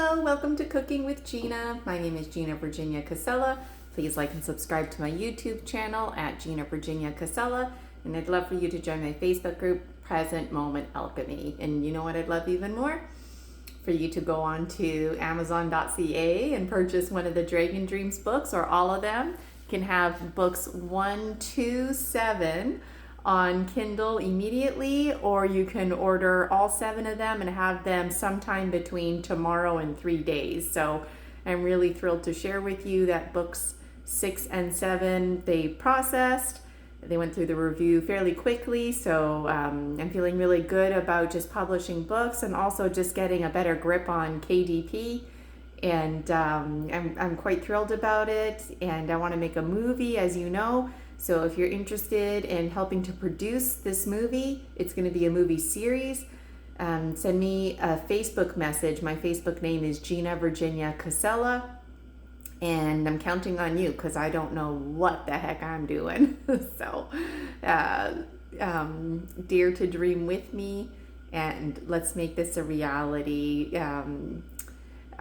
Hello, welcome to Cooking with Gina. My name is Gina Virginia Casella. Please like and subscribe to my YouTube channel at Gina Virginia Casella. And I'd love for you to join my Facebook group, Present Moment Alchemy. And you know what I'd love even more? For you to go on to Amazon.ca and purchase one of the Dragon Dreams books or all of them. You can have books 1 to 7 on Kindle immediately, or you can order all 7 of them and have them sometime between tomorrow and 3 days. So I'm really thrilled to share with you that books 6 and 7 they processed. They went through the review fairly quickly, so I'm feeling really good about just publishing books and also just getting a better grip on KDP. And I'm quite thrilled about it, and I want to make a movie, as you know. So if you're interested in helping to produce this movie, it's going to be a movie series. Send me a Facebook message. My Facebook name is Gina Virginia Casella, and I'm counting on you because I don't know what the heck I'm doing. So dare to dream with me, and let's make this a reality.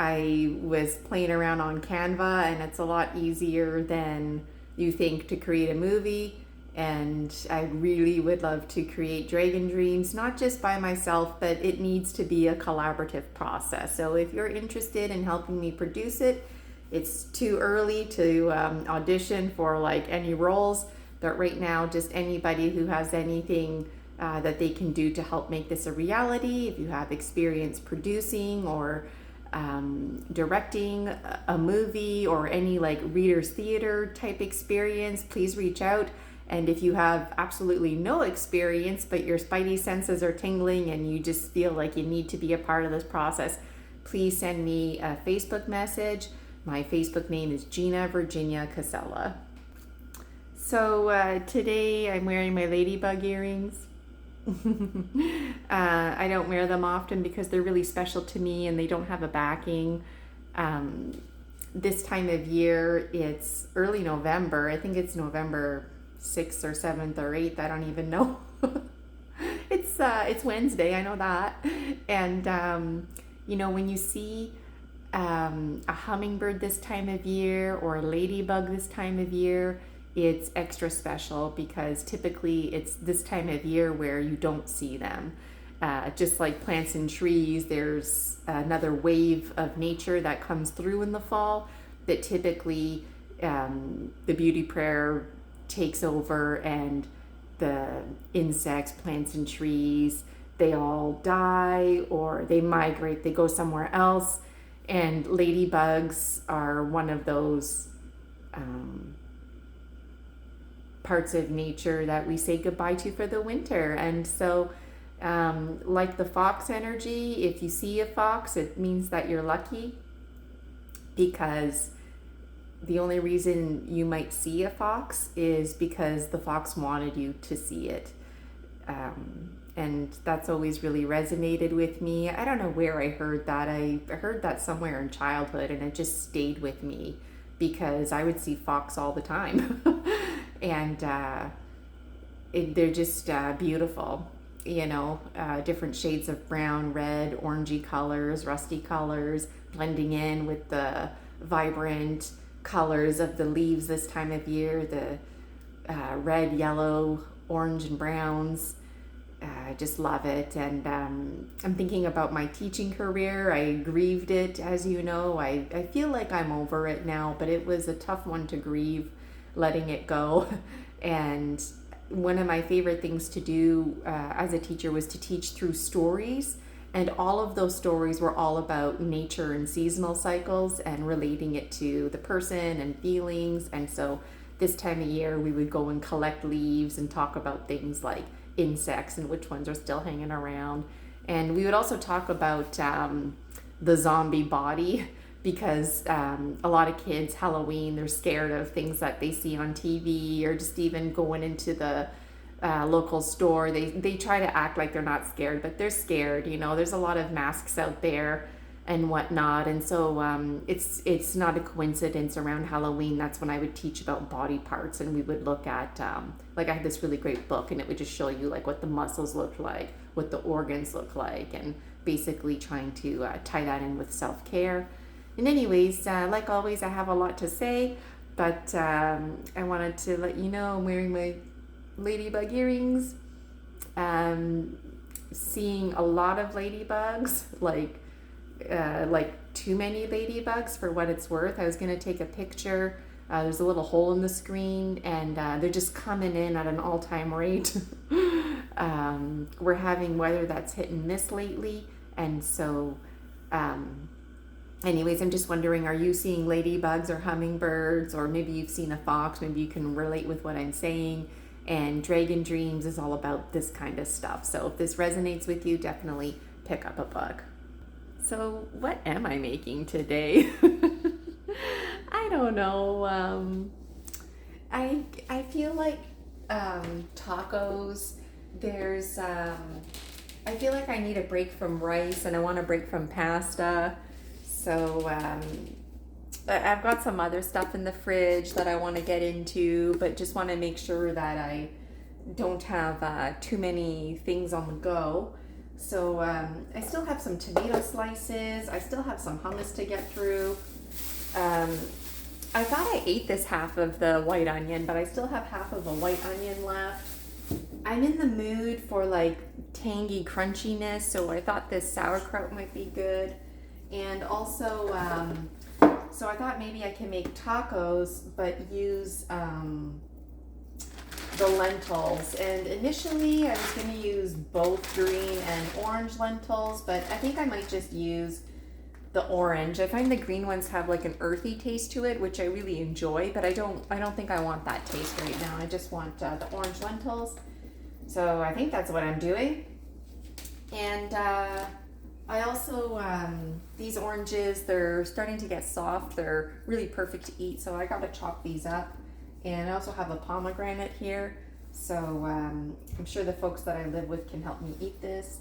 I was playing around on Canva, and it's a lot easier than you think to create a movie, and I really would love to create Dragon Dreams, not just by myself, but it needs to be a collaborative process. So if you're interested in helping me produce it, it's too early to audition for like any roles, but right now just anybody who has anything that they can do to help make this a reality. If you have experience producing or directing a movie or any like reader's theater type experience, please reach out. And if you have absolutely no experience but your spidey senses are tingling and you just feel like you need to be a part of this process, please send me a Facebook message. My Facebook name is Gina Virginia Casella. So today I'm wearing my ladybug earrings. I don't wear them often because they're really special to me and they don't have a backing. This time of year, it's early November. I think it's November 6th or 7th or 8th. I don't even know. It's Wednesday. I know that. And when you see a hummingbird this time of year or a ladybug this time of year, it's extra special because typically it's this time of year where you don't see them. Just like plants and trees, there's another wave of nature that comes through in the fall that typically the beauty prayer takes over, and the insects, plants and trees, they all die or they migrate, they go somewhere else. And ladybugs are one of those parts of nature that we say goodbye to for the winter. And so like the fox energy, if you see a fox, it means that you're lucky, because the only reason you might see a fox is because the fox wanted you to see it. And that's always really resonated with me. I don't know where I heard that. I heard that somewhere in childhood, and it just stayed with me because I would see fox all the time. And they're just beautiful, different shades of brown, red, orangey colors, rusty colors, blending in with the vibrant colors of the leaves this time of year, the red, yellow, orange, and browns. I just love it. And I'm thinking about my teaching career. I grieved it, as you know. I feel like I'm over it now, but it was a tough one to grieve, letting it go. And one of my favorite things to do as a teacher was to teach through stories. And all of those stories were all about nature and seasonal cycles and relating it to the person and feelings. And so this time of year, we would go and collect leaves and talk about things like insects and which ones are still hanging around. And we would also talk about the zombie body, because a lot of kids, Halloween, they're scared of things that they see on TV, or just even going into the local store. They try to act like they're not scared, but they're scared. There's a lot of masks out there and whatnot. And so it's not a coincidence around Halloween. That's when I would teach about body parts, and we would look at, I had this really great book, and it would just show you like what the muscles looked like, what the organs look like, and basically trying to tie that in with self-care. And anyways, like always, I have a lot to say, but I wanted to let you know I'm wearing my ladybug earrings. Seeing a lot of ladybugs, like too many ladybugs for what it's worth. I was going to take a picture. There's a little hole in the screen, and they're just coming in at an all-time rate. We're having weather that's hit and miss lately, and so anyways, I'm just wondering, are you seeing ladybugs or hummingbirds, or maybe you've seen a fox? Maybe you can relate with what I'm saying. And Dragon Dreams is all about this kind of stuff. So if this resonates with you, definitely pick up a book. So what am I making today? I don't know. I feel like tacos. There's I feel like I need a break from rice, and I want a break from pasta. So I've got some other stuff in the fridge that I want to get into, but just want to make sure that I don't have too many things on the go. So I still have some tomato slices. I still have some hummus to get through. I thought I ate this half of the white onion, but I still have half of a white onion left. I'm in the mood for like tangy crunchiness, so I thought this sauerkraut might be good. And also, so I thought maybe I can make tacos, but use the lentils. And initially I was going to use both green and orange lentils, but I think I might just use the orange. I find the green ones have like an earthy taste to it, which I really enjoy, but I don't think I want that taste right now. I just want the orange lentils. So I think that's what I'm doing. And I also, these oranges, they're starting to get soft. They're really perfect to eat, so I gotta chop these up. And I also have a pomegranate here, so I'm sure the folks that I live with can help me eat this.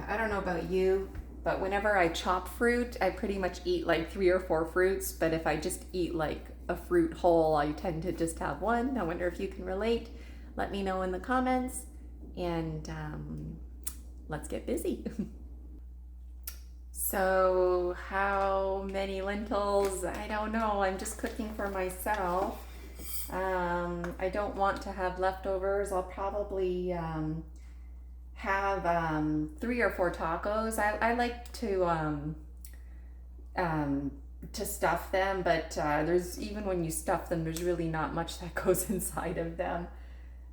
I don't know about you, but whenever I chop fruit, I pretty much eat like 3 or 4 fruits, but if I just eat like a fruit whole, I tend to just have one. I wonder if you can relate. Let me know in the comments, and let's get busy. So how many lentils? I don't know. I'm just cooking for myself. I don't want to have leftovers. I'll probably have 3 or 4 tacos. I like to stuff them, but there's, even when you stuff them, there's really not much that goes inside of them.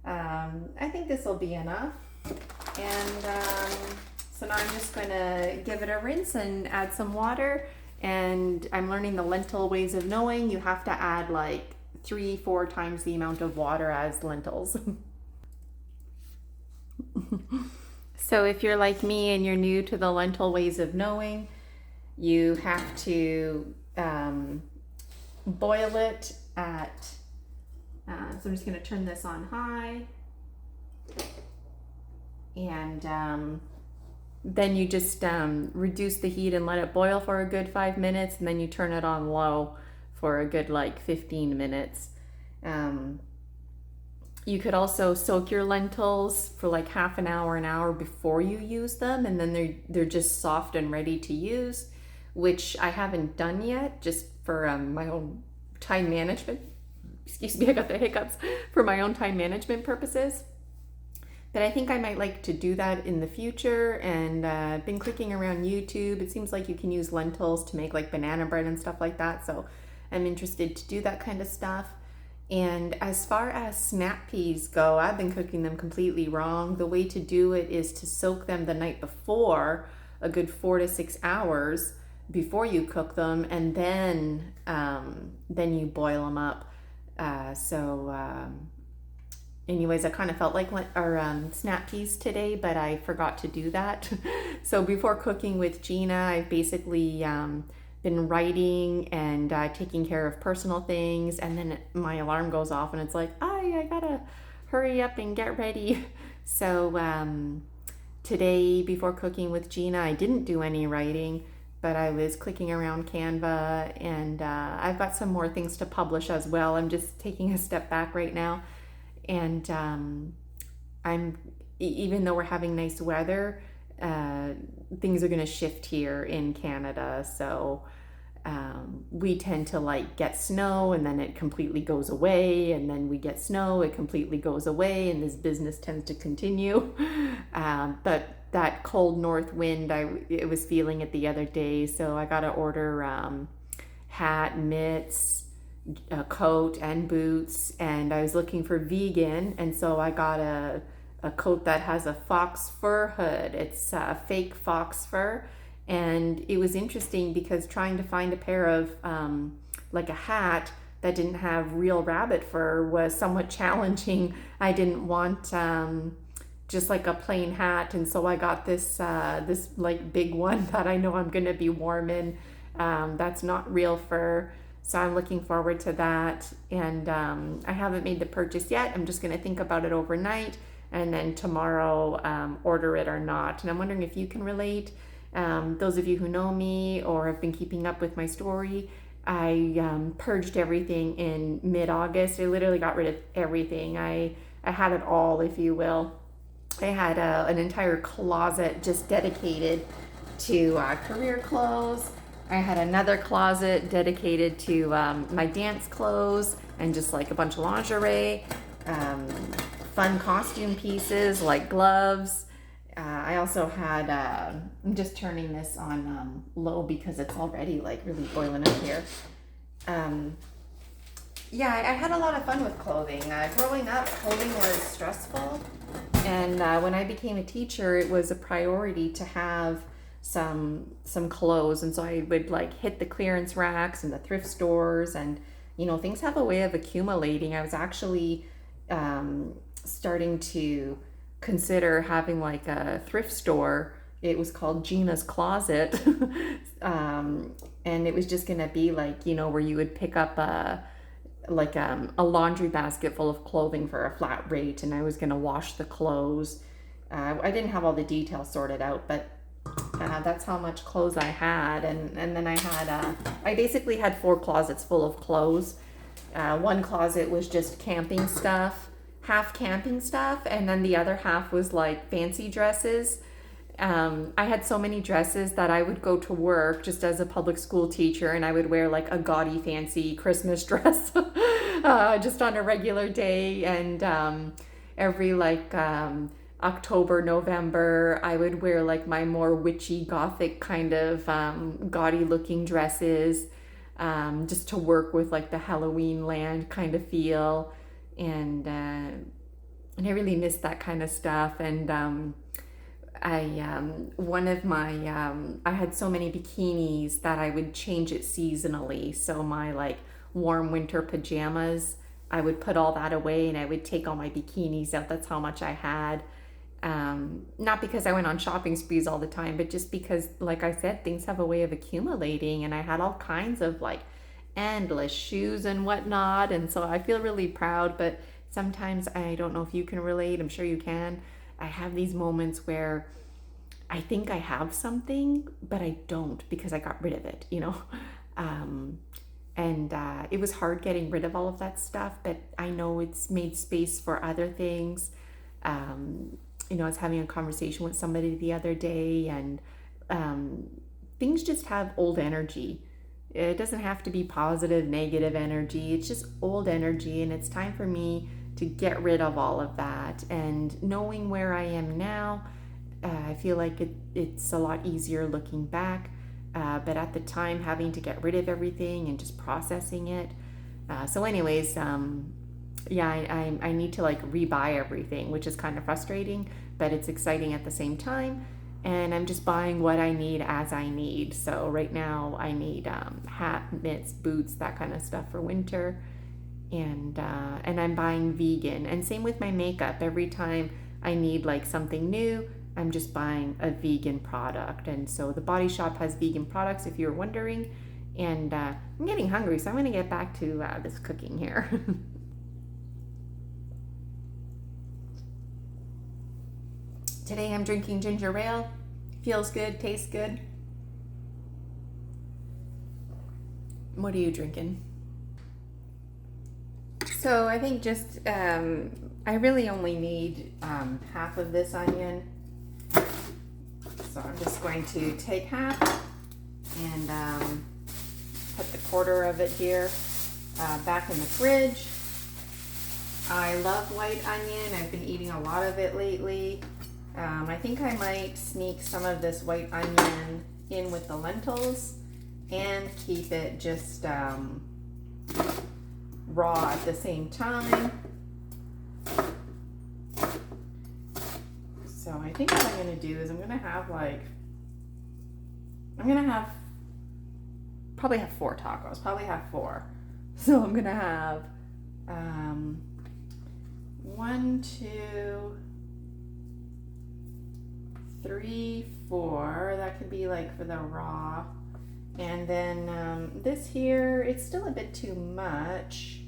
I think this will be enough. And so now I'm just going to give it a rinse and add some water. And I'm learning the lentil ways of knowing. You have to add like 3-4 times the amount of water as lentils. So if you're like me and you're new to the lentil ways of knowing, you have to boil it at, so I'm just going to turn this on high. And then you just reduce the heat and let it boil for a good 5 minutes, and then you turn it on low for a good like 15 minutes. You could also soak your lentils for like half an hour before you use them, and then they're just soft and ready to use, which I haven't done yet, just for my own time management. Excuse me, I got the hiccups. For my own time management purposes. But I think I might like to do that in the future, and I've been clicking around YouTube. It seems like you can use lentils to make like banana bread and stuff like that, so I'm interested to do that kind of stuff. And as far as snap peas go, I've been cooking them completely wrong. The way to do it is to soak them the night before, a good 4 to 6 hours before you cook them, and then you boil them up. Anyways, I kind of felt like snap peas today, but I forgot to do that. So before cooking with Gina, I've basically been writing and taking care of personal things, and then my alarm goes off and it's like, I gotta hurry up and get ready. So today, before cooking with Gina, I didn't do any writing, but I was clicking around Canva, and I've got some more things to publish as well. I'm just taking a step back right now. And I'm even though we're having nice weather, things are going to shift here in Canada. So we tend to like get snow and then it completely goes away, and then we get snow, it completely goes away, and this business tends to continue. But that cold north wind, it was feeling it the other day, so I got to order hat, mitts, a coat, and boots. And I was looking for vegan, and so I got a coat that has a fox fur hood. It's fake fox fur. And it was interesting because trying to find a pair of like a hat that didn't have real rabbit fur was somewhat challenging. I didn't want just like a plain hat, and so I got this like big one that I know I'm gonna be warm in. That's not real fur, so I'm looking forward to that. And I haven't made the purchase yet. I'm just gonna think about it overnight, and then tomorrow order it or not. And I'm wondering if you can relate. Those of you who know me or have been keeping up with my story, I purged everything in mid-August. I literally got rid of everything. I had it all, if you will. I had an entire closet just dedicated to career clothes. I had another closet dedicated to my dance clothes and just like a bunch of lingerie, fun costume pieces like gloves. I also had, I'm just turning this on low because it's already like really boiling up here. Yeah, I had a lot of fun with clothing. Growing up, clothing was stressful. And when I became a teacher, it was a priority to have some clothes. And so I would like hit the clearance racks and the thrift stores, and things have a way of accumulating. I was actually starting to consider having like a thrift store. It was called Gina's Closet. And it was just gonna be like, where you would pick up a laundry basket full of clothing for a flat rate, and I was gonna wash the clothes. I didn't have all the details sorted out, but that's how much clothes I had. And then I basically had 4 closets full of clothes. One closet was just camping stuff, half camping stuff, and then the other half was like fancy dresses. I had so many dresses that I would go to work just as a public school teacher, and I would wear like a gaudy fancy Christmas dress just on a regular day. And every like October, November, I would wear like my more witchy gothic kind of gaudy looking dresses, just to work with like the Halloween land kind of feel. And I really miss that kind of stuff. And I had so many bikinis that I would change it seasonally. So my like warm winter pajamas, I would put all that away and I would take all my bikinis out. That's how much I had. Not because I went on shopping sprees all the time, but just because, like I said, things have a way of accumulating, and I had all kinds of like endless shoes and whatnot. And so I feel really proud, but sometimes I don't know if you can relate. I'm sure you can. I have these moments where I think I have something, but I don't because I got rid of it, And it was hard getting rid of all of that stuff, but I know it's made space for other things. I was having a conversation with somebody the other day, and things just have old energy. It doesn't have to be positive, negative energy. It's just old energy, and it's time for me to get rid of all of that. And knowing where I am now, I feel like it's a lot easier looking back. But at the time, having to get rid of everything and just processing it. So anyways, I need to like rebuy everything, which is kind of frustrating, but it's exciting at the same time. And I'm just buying what I need as I need. So right now I need hat, mitts, boots, that kind of stuff for winter. And I'm buying vegan. And same with my makeup. Every time I need like something new, I'm just buying a vegan product. And so the Body Shop has vegan products, if you're wondering. And I'm getting hungry, so I'm going to get back to this cooking here. Today I'm drinking ginger ale. Feels good, tastes good. What are you drinking? So I think just I I really only need half of this onion. So I'm just going to take half and put the quarter of it here back in the fridge. I love white onion. I've been eating a lot of it lately. I think I might sneak some of this white onion in with the lentils and keep it just raw at the same time. So I think what I'm going to do is I'm going to probably have 4 tacos, probably have 4. So I'm going to have 1, 2, 3, 4. That could be like for the raw. And then this here, it's still a bit too much.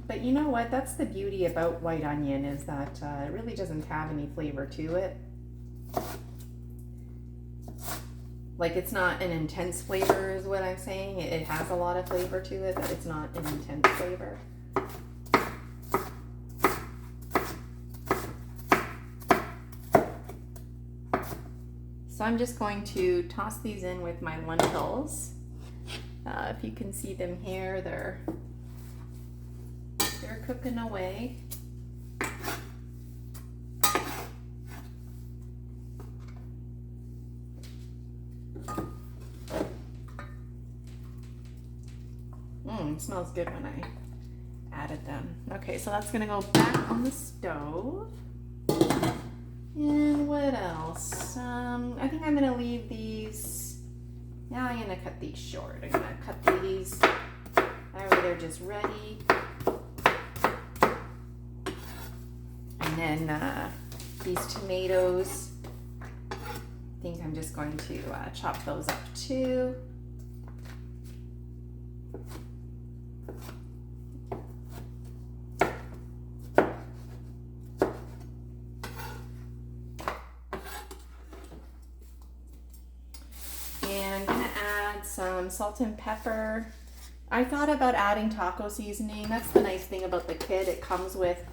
But you know what? That's the beauty about white onion, is that it really doesn't have any flavor to it. Like, it's not an intense flavor is what I'm saying. It has a lot of flavor to it, but it's not an intense flavor. So I'm just going to toss these in with my lentils. If you can see them here, they're cooking away. It smells good when I added them. Okay, so that's gonna go back on the stove. And what else? I think I'm gonna leave these. Yeah, I'm gonna cut these short. I'm gonna cut these. That way they're just ready. And then these tomatoes, I think I'm just going to chop those up too. And I'm gonna add some salt and pepper. I thought about adding taco seasoning. That's the nice thing about the kit. It comes with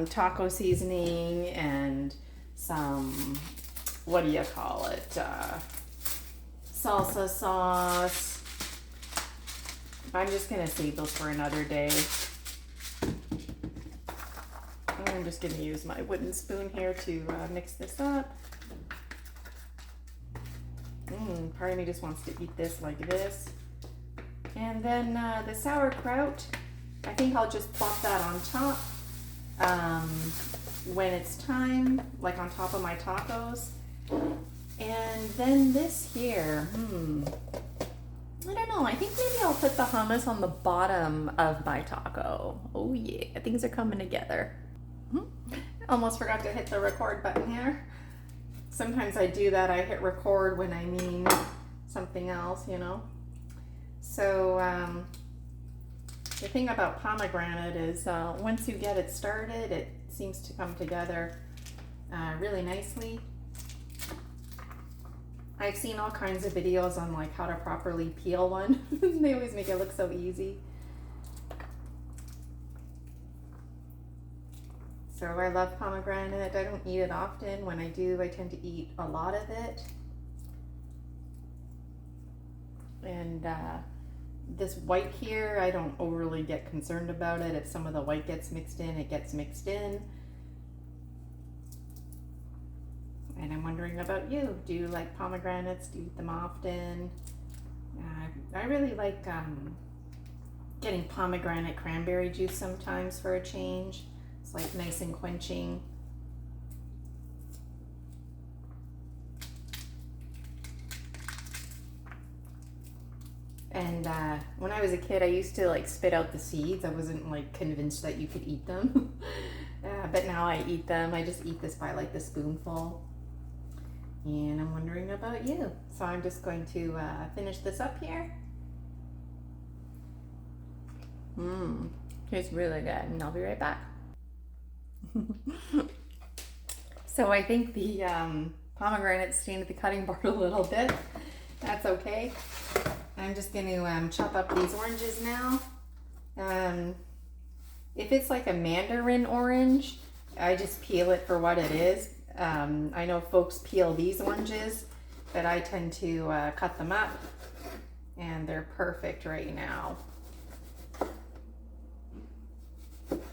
taco seasoning and some, what do you call it, salsa sauce. I'm just gonna save those for another day. I'm just gonna use my wooden spoon here to mix this up. Part of me just wants to eat this like this. And then the sauerkraut, I think I'll just plop that on top when it's time, like on top of my tacos. And then this here, I don't know, I think maybe I'll put the hummus on the bottom of my taco. Oh yeah, things are coming together. Almost forgot to hit the record button here. Sometimes I do that, I hit record when I mean something else, you know. So the thing about pomegranate is once you get it started, it seems to come together really nicely. I've seen all kinds of videos on like how to properly peel one. They always make it look so easy. So I love pomegranate. I don't eat it often. When I do, I tend to eat a lot of it. And this white here, I don't overly get concerned about it. If some of the white gets mixed in, it gets mixed in. And I'm wondering about you. Do you like pomegranates? Do you eat them often? I really like getting pomegranate cranberry juice sometimes for a change. It's like nice and quenching. And when I was a kid, I used to like spit out the seeds. I wasn't like convinced that you could eat them. But now I eat them. I just eat this by like the spoonful. And I'm wondering about you. So I'm just going to finish this up here. Tastes really good. And I'll be right back. So I think the pomegranate stained the cutting board a little bit. That's okay. I'm just going to chop up these oranges now. If it's like a mandarin orange, I just peel it for what it is. I know folks peel these oranges, but I tend to cut them up, and they're perfect right now.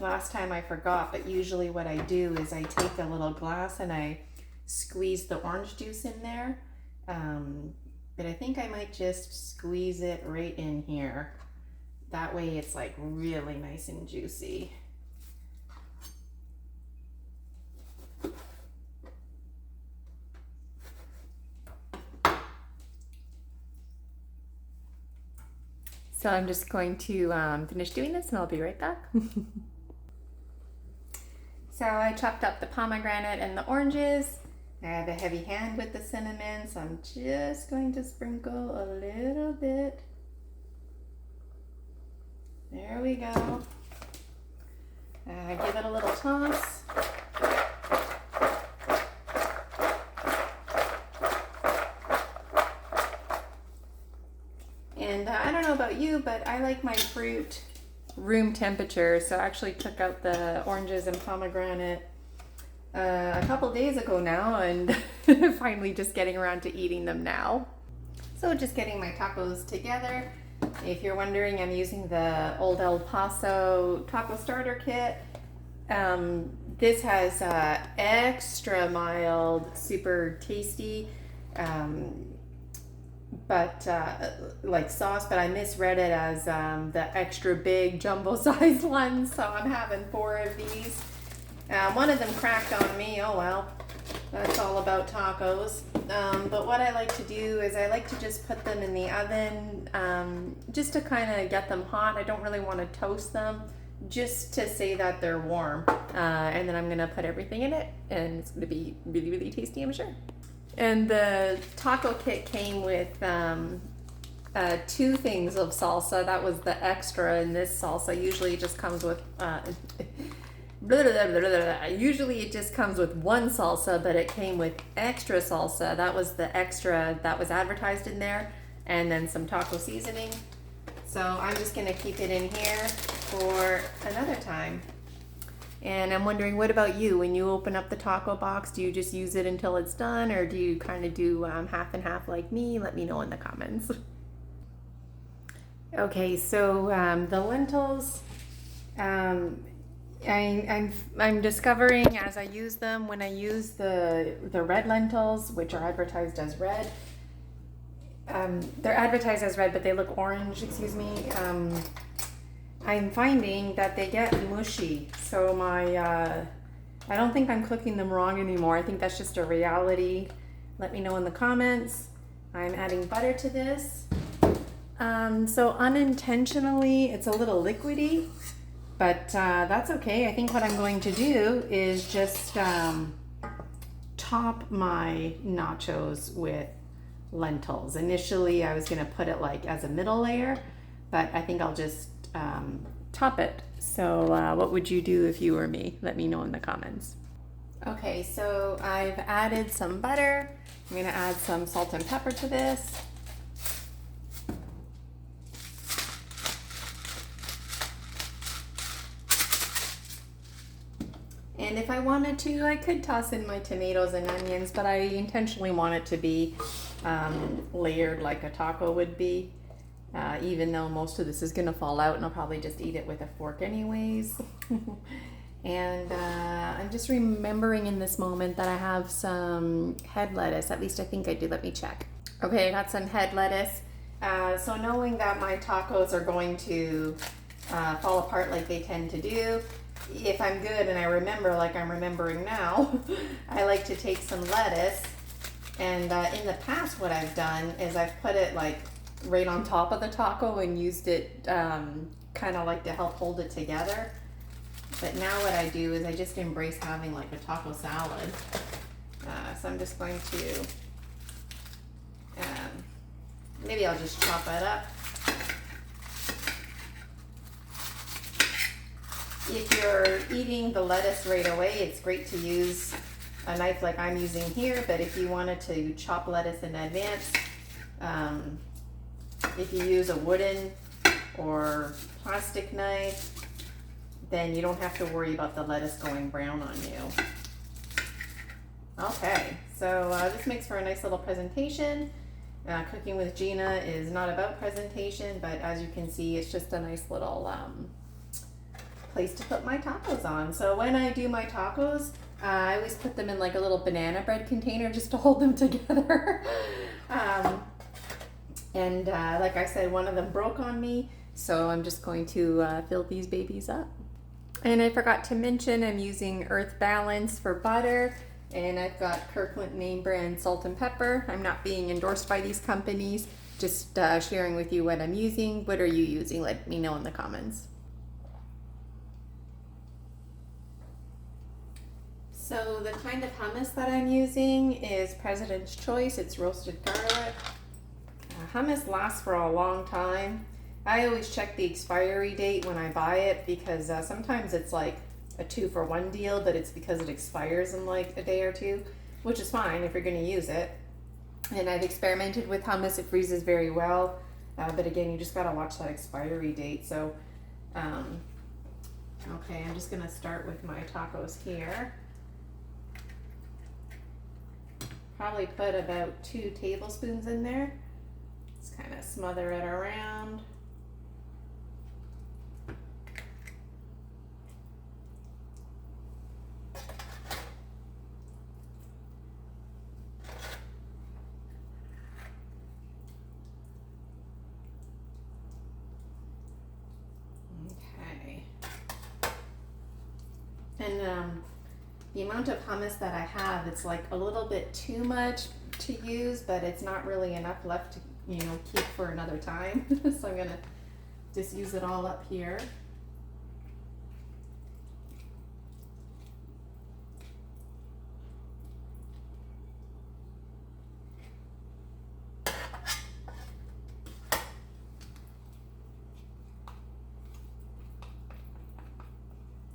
Last time I forgot, but usually what I do is I take a little glass and I squeeze the orange juice in there. But I think I might just squeeze it right in here. That way it's like really nice and juicy. So I'm just going to finish doing this and I'll be right back. So I chopped up the pomegranate and the oranges. I have a heavy hand with the cinnamon, so I'm just going to sprinkle a little bit. There we go. Give it a little toss. And I don't know about you, but I like my fruit room temperature, so I actually took out the oranges and pomegranate a couple days ago now, and finally just getting around to eating them now. So just getting my tacos together. If you're wondering, I'm using the Old El Paso taco starter kit. This has extra mild, super tasty, like sauce, but I misread it as the extra big jumbo size one, so I'm having 4 of these. One of them cracked on me. Oh well, that's all about tacos. But what I like to do is I like to just put them in the oven, just to kind of get them hot. I don't really want to toast them, just to say that they're warm. And then I'm going to put everything in it, and it's going to be really, really tasty, I'm sure. And the taco kit came with 2 things of salsa. That was the extra in this salsa. Usually it just comes with usually it just comes with 1 salsa, but it came with extra salsa. That was the extra that was advertised in there, and then some taco seasoning. So I'm just gonna keep it in here for another time. And I'm wondering, what about you? When you open up the taco box, do you just use it until it's done, or do you kind of do half and half like me? Let me know in the comments. Okay, so the lentils, I'm discovering as I use them, when I use the red lentils, which are advertised as red, they're advertised as red, but they look orange, excuse me. I'm finding that they get mushy. So I don't think I'm cooking them wrong anymore. I think that's just a reality. Let me know in the comments. I'm adding butter to this. So unintentionally, it's a little liquidy, but that's okay. I think what I'm going to do is just top my nachos with lentils. Initially, I was gonna put it like as a middle layer, but I think I'll just top it. So what would you do if you were me? Let me know in the comments. Okay, so I've added some butter. I'm gonna add some salt and pepper to this. And if I wanted to, I could toss in my tomatoes and onions, but I intentionally want it to be layered like a taco would be, even though most of this is gonna fall out and I'll probably just eat it with a fork anyways. And I'm just remembering in this moment that I have some head lettuce. At least I think I do. Let me check. Okay, I got some head lettuce. So knowing that my tacos are going to fall apart like they tend to do, if I'm good and I remember like I'm remembering now, I like to take some lettuce, and in the past what I've done is I've put it like right on top of the taco and used it kind of like to help hold it together. But now what I do is I just embrace having like a taco salad. So I'm just going to, maybe I'll just chop it up. If you're eating the lettuce right away, it's great to use a knife like I'm using here, but if you wanted to chop lettuce in advance, if you use a wooden or plastic knife, then you don't have to worry about the lettuce going brown on you. Okay, so this makes for a nice little presentation. Cooking with Gina is not about presentation, but as you can see, it's just a nice little place to put my tacos on. So when I do my tacos, I always put them in like a little banana bread container just to hold them together. Like I said, one of them broke on me, so I'm just going to fill these babies up. And I forgot to mention I'm using Earth Balance for butter, and I've got Kirkland name brand salt and pepper. I'm not being endorsed by these companies, just sharing with you what I'm using. What are you using? Let me know in the comments. So the kind of hummus that I'm using is President's Choice. It's roasted garlic. Hummus lasts for a long time. I always check the expiry date when I buy it because sometimes it's like a 2-for-1 deal, but it's because it expires in like a day or two, which is fine if you're going to use it. And I've experimented with hummus. It freezes very well, but again, you just got to watch that expiry date. So, okay, I'm just going to start with my tacos here. Probably put about 2 tablespoons in there. Just kind of smother it around. Okay. And the amount of hummus that I have, it's like a little bit too much to use, but it's not really enough left to, you know, keep for another time. So I'm gonna just use it all up here.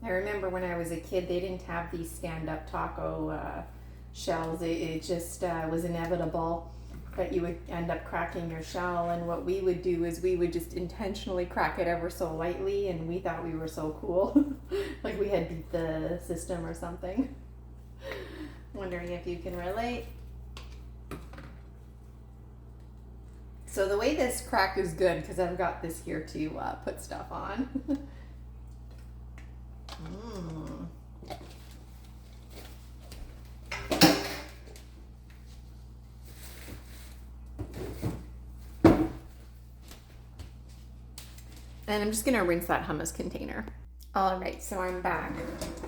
I remember when I was a kid, they didn't have these stand-up taco shells. It just was inevitable that you would end up cracking your shell. And what we would do is we would just intentionally crack it ever so lightly, and we thought we were so cool. Like we had beat the system or something. Wondering if you can relate. So the way this crack is good, because I've got this here to put stuff on. And I'm just gonna rinse that hummus container. All right, so I'm back.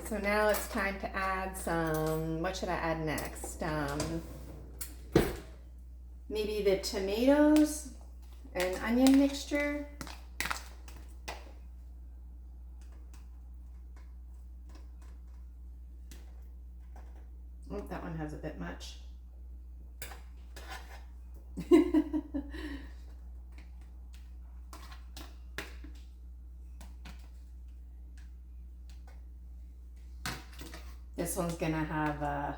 So now it's time to add some, what should I add next? Maybe the tomatoes and onion mixture. Oh, that one has a bit much. This one's gonna have a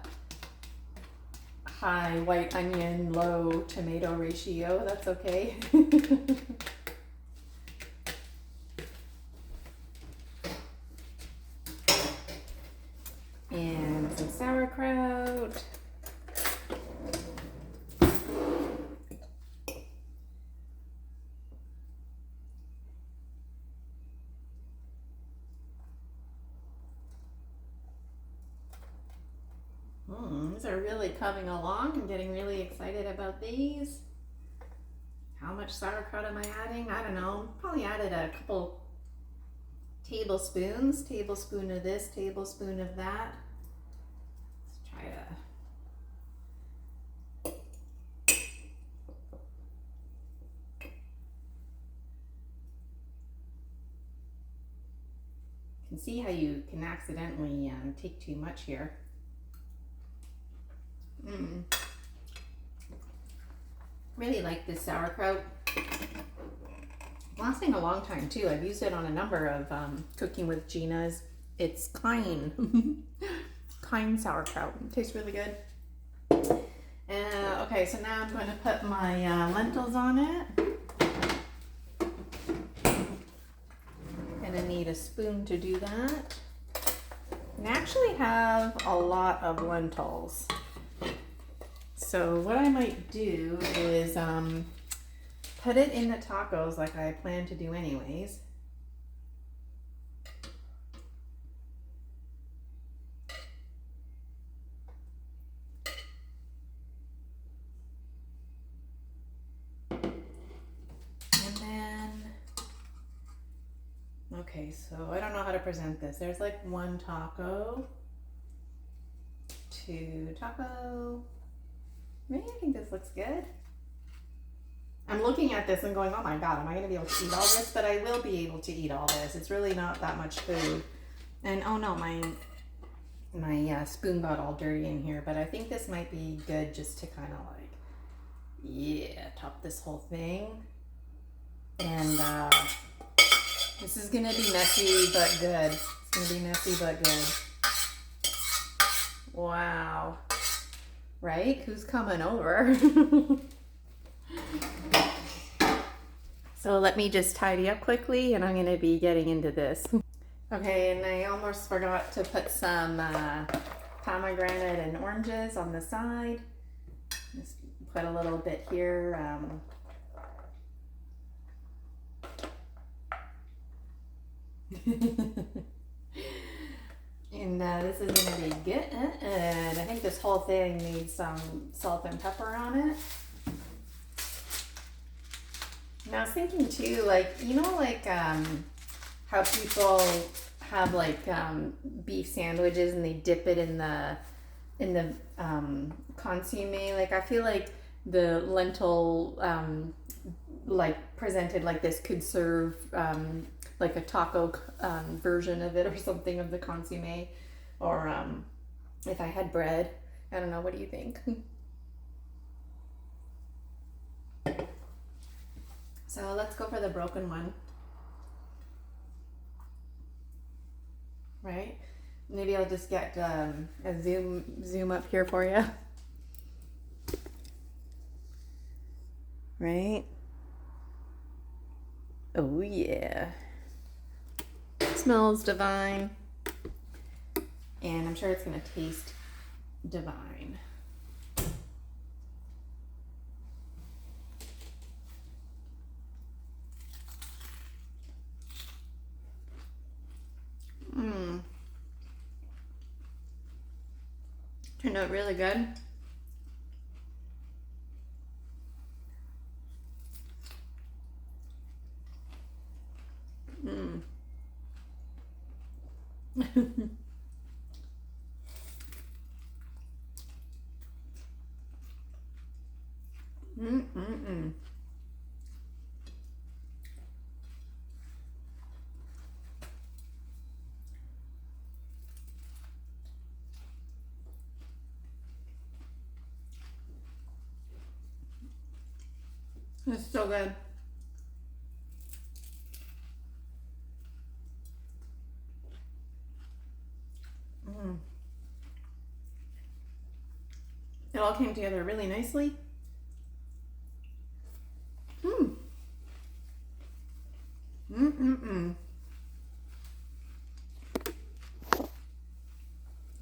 high white onion, low tomato ratio. That's okay. And some sauerkraut. These are really coming along. I'm getting really excited about these. How much sauerkraut am I adding? I don't know. Probably added a couple tablespoons. Tablespoon of this, tablespoon of that. Let's try to. You can see how you can accidentally take too much here. Really like this sauerkraut. Lasting a long time too. I've used it on a number of cooking with Gina's. It's Kind. Kind sauerkraut. It tastes really good. Okay, so now I'm going to put my lentils on it. Gonna need need a spoon to do that. I actually have a lot of lentils. So what I might do is put it in the tacos like I plan to do anyways. Okay, so I don't know how to present this. There's like one taco, two taco. Maybe I think this looks good. I'm looking at this and going, oh my God, am I going to be able to eat all this? But I will be able to eat all this. It's really not that much food. And oh no, my spoon got all dirty in here. But I think this might be good just to kind of like, yeah, top this whole thing. And this is gonna be messy but good. It's gonna be messy but good. Wow. Right? Who's coming over? So let me just tidy up quickly and I'm gonna be getting into this. Okay, and I almost forgot to put some pomegranate and oranges on the side. Just put a little bit here. And this is gonna be good. And I think this whole thing needs some salt and pepper on it. And I was thinking too, like, you know, like how people have like beef sandwiches and they dip it in the consomme. Like I feel like the lentil like presented like this could serve like a taco version of it or something of the consomme, or if I had bread. I don't know, what do you think? So let's go for the broken one. Right? Maybe I'll just get a zoom up here for you. Right? Oh yeah. Smells divine. And I'm sure it's gonna taste divine. Turned out really good. It's so good. It all came together really nicely.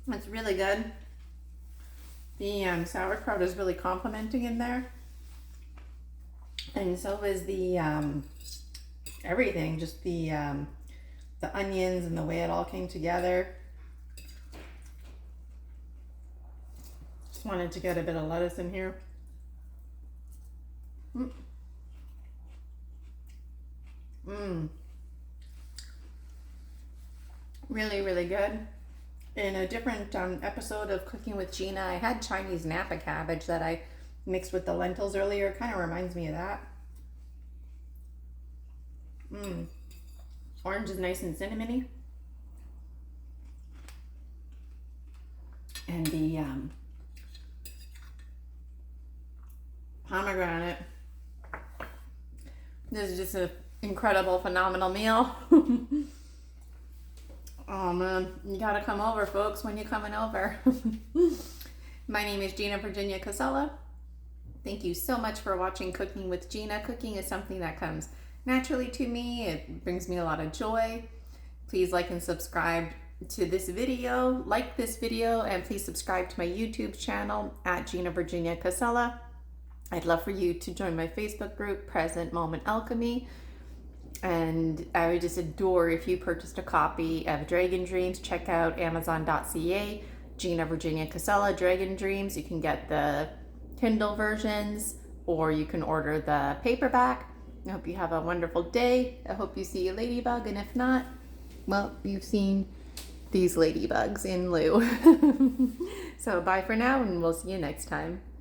It's really good. The sauerkraut is really complimenting in there. And so is the everything, just the onions and the way it all came together. Just wanted to get a bit of lettuce in here. Really, really good. In a different episode of Cooking with Gina, I had Chinese Napa cabbage that I mixed with the lentils earlier. Kind of reminds me of that. Orange is nice and cinnamony. And the pomegranate. This is just an incredible, phenomenal meal. Oh man, you gotta come over, folks, when you're coming over. My name is Gina Virginia Casella. Thank you so much for watching Cooking with Gina. Cooking is something that comes naturally to me. It brings me a lot of joy. Please like and subscribe to this video. Like this video, and please subscribe to my YouTube channel at Gina Virginia Casella. I'd love for you to join my Facebook group, Present Moment Alchemy. And I would just adore if you purchased a copy of Dragon Dreams. Check out Amazon.ca, Gina Virginia Casella, Dragon Dreams. You can get the Kindle versions, or you can order the paperback. I hope you have a wonderful day. I hope you see a ladybug, and if not, well, you've seen these ladybugs in lieu. So bye for now, and we'll see you next time.